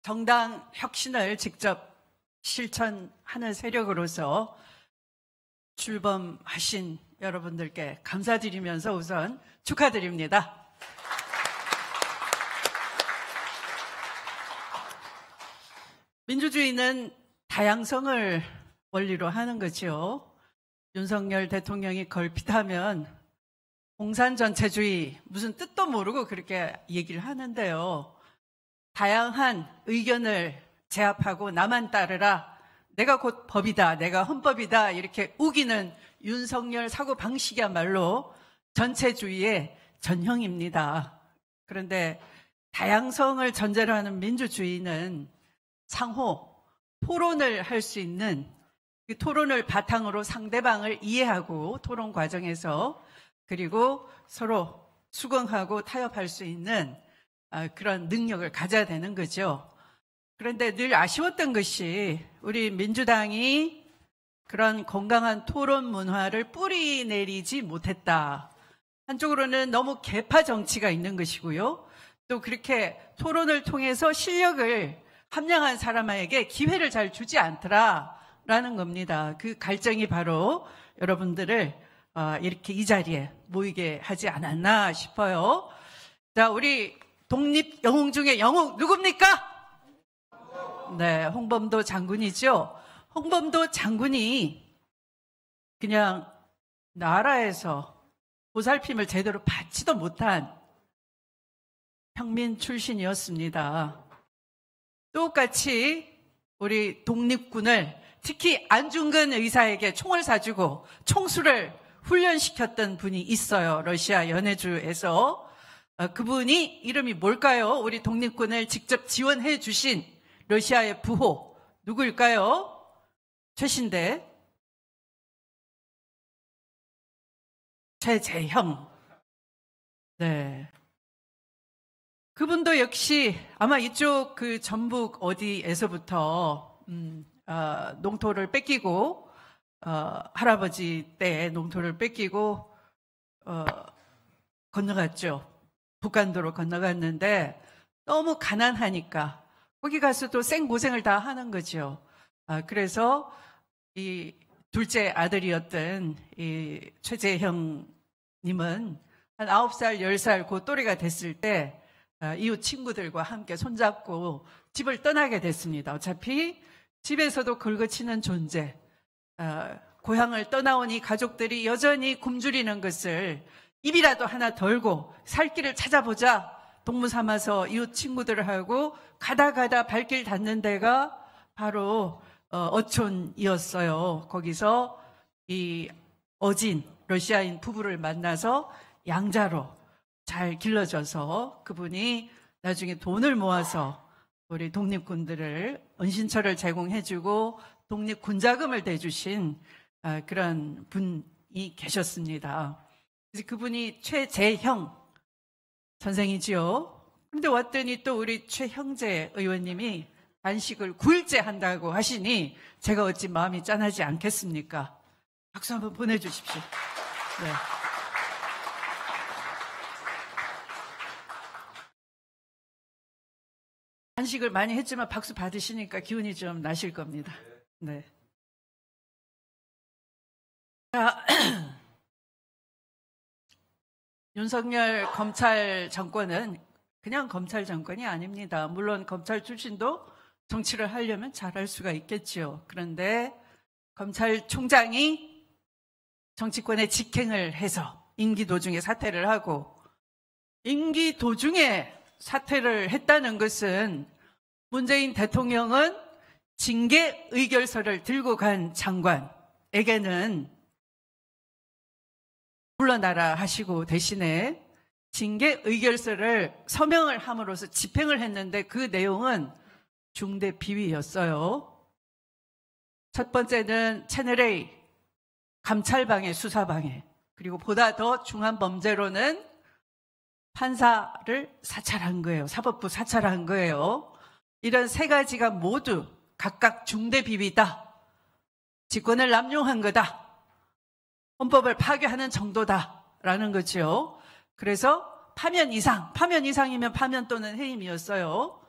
정당 혁신을 직접 실천하는 세력으로서 출범하신 여러분들께 감사드리면서 우선 축하드립니다. 민주주의는 다양성을 원리로 하는 거죠. 윤석열 대통령이 걸핏하면 공산전체주의 무슨 뜻도 모르고 그렇게 얘기를 하는데요. 다양한 의견을 제압하고 나만 따르라. 내가 곧 법이다. 내가 헌법이다. 이렇게 우기는 윤석열 사고방식이야말로 전체주의의 전형입니다. 그런데 다양성을 전제로 하는 민주주의는 상호 토론을 할 수 있는, 그 토론을 바탕으로 상대방을 이해하고 토론 과정에서 그리고 서로 수긍하고 타협할 수 있는 그런 능력을 가져야 되는 거죠. 그런데 늘 아쉬웠던 것이 우리 민주당이 그런 건강한 토론 문화를 뿌리 내리지 못했다. 한쪽으로는 너무 계파 정치가 있는 것이고요. 또 그렇게 토론을 통해서 실력을 함량한 사람에게 기회를 잘 주지 않더라라는 겁니다. 그 갈증이 바로 여러분들을 이렇게 이 자리에 모이게 하지 않았나 싶어요. 자, 우리 독립 영웅 중에 영웅 누굽니까? 네, 홍범도 장군이죠. 홍범도 장군이 그냥 나라에서 보살핌을 제대로 받지도 못한 평민 출신이었습니다. 똑같이 우리 독립군을 특히 안중근 의사에게 총을 사주고 총수를 훈련시켰던 분이 있어요. 러시아 연해주에서. 그분이 이름이 뭘까요? 우리 독립군을 직접 지원해 주신 러시아의 부호 누구일까요? 최신대 최재형. 네. 그분도 역시 아마 이쪽 그 전북 어디에서부터 농토를 뺏기고 할아버지 때 농토를 뺏기고 건너갔죠. 북한도로 건너갔는데 너무 가난하니까 거기 가서도 생고생을 다 하는 거죠. 그래서 이 둘째 아들이었던 이 최재형 님은 한 9살, 10살 그 또래가 됐을 때 이웃 친구들과 함께 손잡고 집을 떠나게 됐습니다. 어차피 집에서도 긁어치는 존재, 고향을 떠나오니 가족들이 여전히 굶주리는 것을 입이라도 하나 덜고 살 길을 찾아보자 동무 삼아서 이웃 친구들하고 가다 발길 닿는 데가 바로 어촌이었어요. 거기서 이 어진 러시아인 부부를 만나서 양자로 잘 길러줘서 그분이 나중에 돈을 모아서 우리 독립군들을 은신처를 제공해주고 독립군자금을 대주신 그런 분이 계셨습니다. 그래서 그분이 최재형 선생이지요. 그런데 왔더니 또 우리 최형재 의원님이 단식을 9일째 한다고 하시니 제가 어찌 마음이 짠하지 않겠습니까? 박수 한번 보내주십시오. 네. 단식을 많이 했지만 박수 받으시니까 기운이 좀 나실 겁니다. 네. 자, 윤석열 검찰 정권은 그냥 검찰 정권이 아닙니다. 물론 검찰 출신도 정치를 하려면 잘할 수가 있겠죠. 그런데 검찰총장이 정치권의 직행을 해서 임기 도중에 사퇴를 하고 임기 도중에 사퇴를 했다는 것은 문재인 대통령은 징계 의결서를 들고 간 장관에게는 물러나라 하시고 대신에 징계 의결서를 서명을 함으로써 집행을 했는데 그 내용은 중대 비위였어요. 첫 번째는 채널A 감찰방해, 수사방해, 그리고 보다 더 중한 범죄로는 판사를 사찰한 거예요. 사법부 사찰한 거예요. 이런 세 가지가 모두 각각 중대 비위다. 직권을 남용한 거다. 헌법을 파괴하는 정도다라는 거죠. 그래서 파면 이상이면 파면 또는 해임이었어요.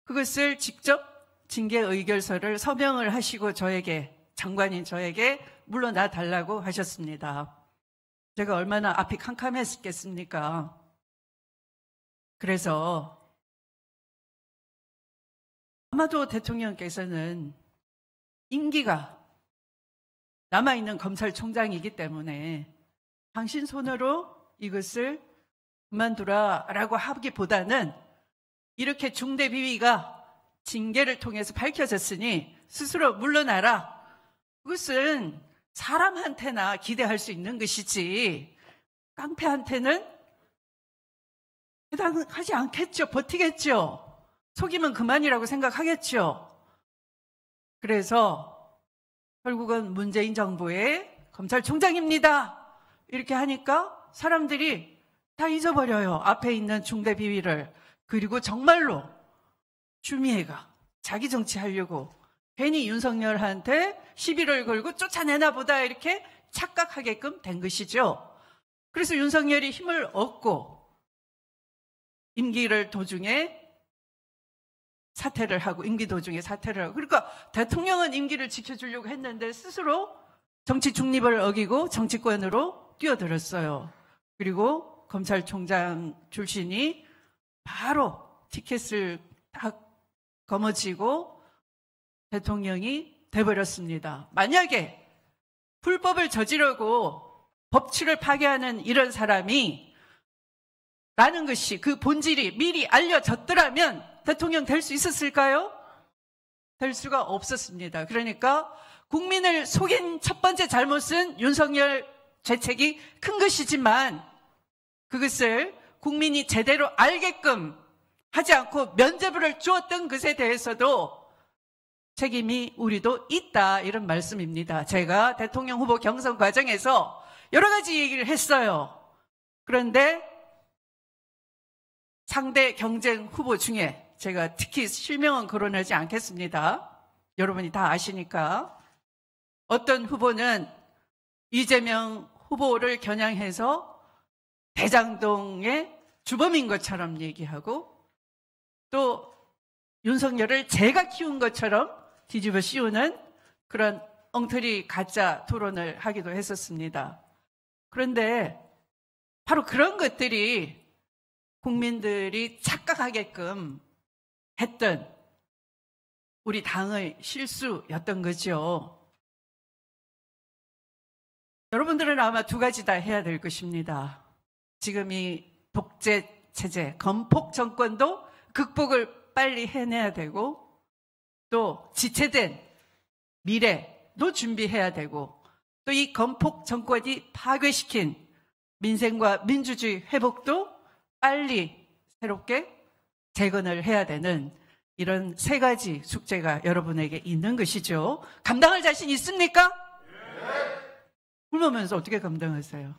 그것을 직접 징계 의결서를 서명을 하시고 장관인 저에게 물러나 달라고 하셨습니다. 제가 얼마나 앞이 캄캄했겠습니까? 그래서 아마도 대통령께서는 임기가 남아있는 검찰총장이기 때문에 당신 손으로 이것을 그만두라라고 하기보다는 이렇게 중대 비위가 징계를 통해서 밝혀졌으니 스스로 물러나라. 그것은 사람한테나 기대할 수 있는 것이지 깡패한테는 해당하지 않겠죠. 버티겠죠. 속이면 그만이라고 생각하겠죠. 그래서 결국은 문재인 정부의 검찰총장입니다. 이렇게 하니까 사람들이 다 잊어버려요. 앞에 있는 중대 비위를. 그리고 정말로 추미애가 자기 정치하려고 괜히 윤석열한테 시비를 걸고 쫓아내나 보다 이렇게 착각하게끔 된 것이죠. 그래서 윤석열이 힘을 얻고 임기 도중에 사퇴를 하고 그러니까 대통령은 임기를 지켜주려고 했는데 스스로 정치 중립을 어기고 정치권으로 뛰어들었어요. 그리고 검찰총장 출신이 바로 티켓을 딱 거머쥐고 대통령이 돼버렸습니다. 만약에 불법을 저지르고 법치를 파괴하는 이런 사람이 라는 것이 그 본질이 미리 알려졌더라면 대통령 될 수 있었을까요? 될 수가 없었습니다. 그러니까 국민을 속인 첫 번째 잘못은 윤석열 죄책이 큰 것이지만 그것을 국민이 제대로 알게끔 하지 않고 면죄부를 주었던 것에 대해서도 책임이 우리도 있다, 이런 말씀입니다. 제가 대통령 후보 경선 과정에서 여러 가지 얘기를 했어요. 그런데 상대 경쟁 후보 중에 제가 특히 실명은 거론하지 않겠습니다. 여러분이 다 아시니까. 어떤 후보는 이재명 후보를 겨냥해서 대장동의 주범인 것처럼 얘기하고 또 윤석열을 제가 키운 것처럼 뒤집어 씌우는 그런 엉터리 가짜 토론을 하기도 했었습니다. 그런데 바로 그런 것들이 국민들이 착각하게끔 했던 우리 당의 실수였던 거죠. 여러분들은 아마 두 가지 다 해야 될 것입니다. 지금 이 독재 체제, 건폭 정권도 극복을 빨리 해내야 되고 또 지체된 미래도 준비해야 되고 또 이 건폭 정권이 파괴시킨 민생과 민주주의 회복도 빨리 새롭게 재건을 해야 되는 이런 세 가지 숙제가 여러분에게 있는 것이죠. 감당할 자신 있습니까? 네. 굶으면서 어떻게 감당하세요?